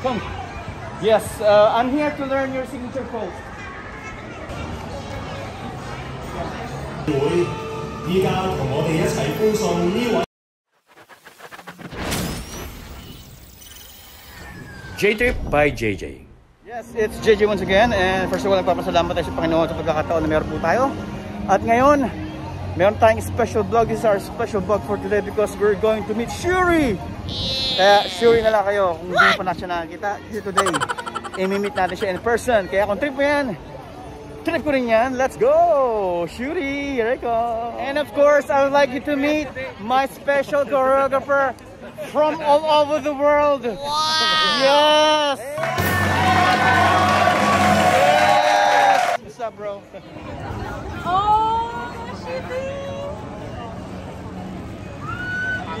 Come. Yes, I'm here to learn your signature pose. 會依家同我哋一齊歡送呢位 J-Trip by JJ. Yes, it's JJ once again, and first of all, nagpapasalamat tayo sa Panginoon sa pagkakataon na meron po tayo. At ngayon, meron tayong special vlog. This is our special vlog for today because we're going to meet Shuri! Kaya Shuri na lang kayo kung hindi pa na siya nakakita. Today, i-meet natin siya in person. Kaya kung trip mo yan, trip ko rin yan. Let's go! Shuri, here I go! And of course, I would like you to meet my special choreographer from all over the world. Wow! Yes! Yes! What's up, bro? Oh, Shuri!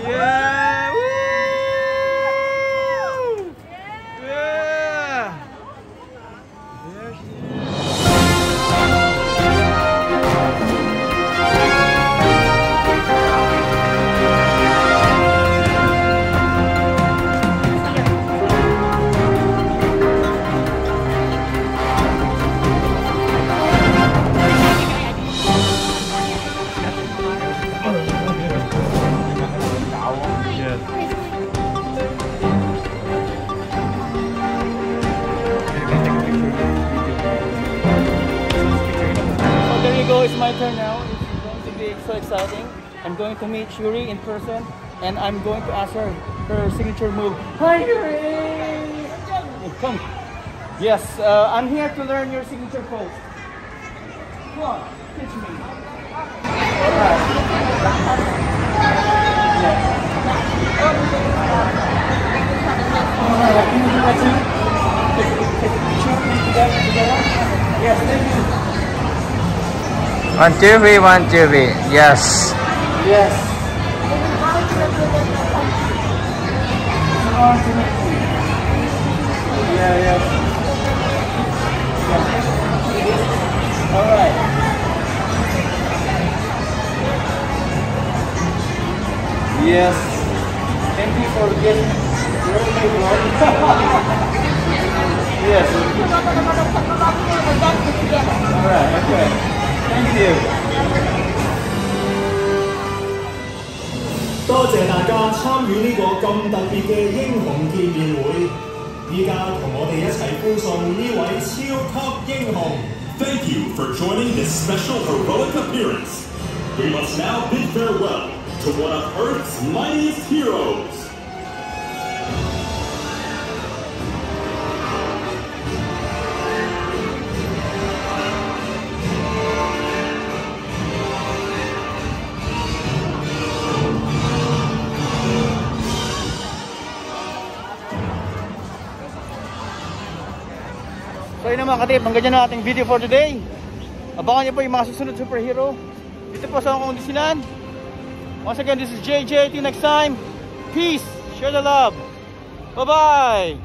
Yeah! Woo! Yeah! There she is. It's my turn now. It's going to be so exciting. I'm going to meet Shuri in person, and I'm going to ask her her signature move. Hi, Shuri! Come. Yes, I'm here to learn your signature pose. Come on, teach me. Alright. Yes. Alright, can you do that too? Take a picture together? Yes, thank you. 1, 2, 3, 1, 2, 3. Yes. Yes. Yeah, yeah. All right. Yes. Thank you for getting really good. Yes. All right. Okay. Thank you. 多謝大家參與呢個咁特別嘅英雄見面會。依家同我哋一齊歡送呢位超級英雄。Thank you for joining this special heroic appearance. We must now bid farewell to one of Earth's mightiest heroes. So yun naman katip, hanggang dyan ang ating video for today. Abangan nyo po yung mga susunod superhero dito po sa Hong Kong Disneyland. Once again, this is JJ. Till next time, peace, share the love, bye bye.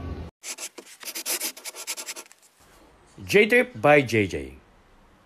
J-Trip by JJ.